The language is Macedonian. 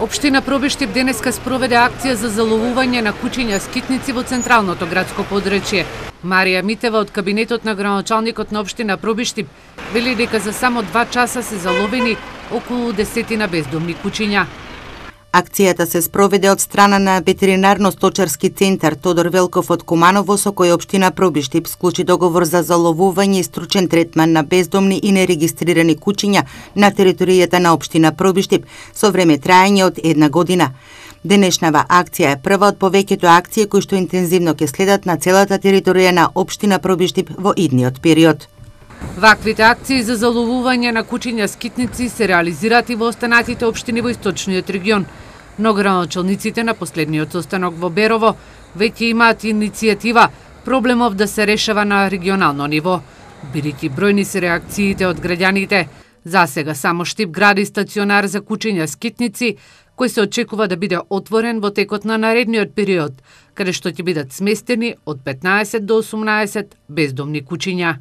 Општина Пробиштип денеска спроведе акција за заловување на кучиња скитници во централното градско подречје. Марија Митева од кабинетот на градоначалникот на општина Пробиштип вели дека за само 2 часа се заловени околу 10 бездомни кучиња. Акцијата се спроведе од страна на ветеринарно-сточарски центар Тодор Велков од Куманово, со кој општина Пробиштип склучи договор за заловување и стручен третман на бездомни и нерегистрирани кучиња на територијата на општина Пробиштип со време траење од 1 година. Денешнава акција е прва од повеќето акции кои што интензивно ќе следат на целата територија на општина Пробиштип во идниот период. Ваквите акции за заловување на кучиња скитници се реализираат и во останатите општини во источниот регион. Но градоначалниците на последниот состанок во Берово веќе имаат иницијатива проблемов да се решава на регионално ниво. Бидејќи бројни се реакциите од граѓаните, засега само Штип гради стационар за кучиња скитници, кој се очекува да биде отворен во текот на наредниот период, каде што ќе бидат сместени од 15 до 18 бездомни кучиња.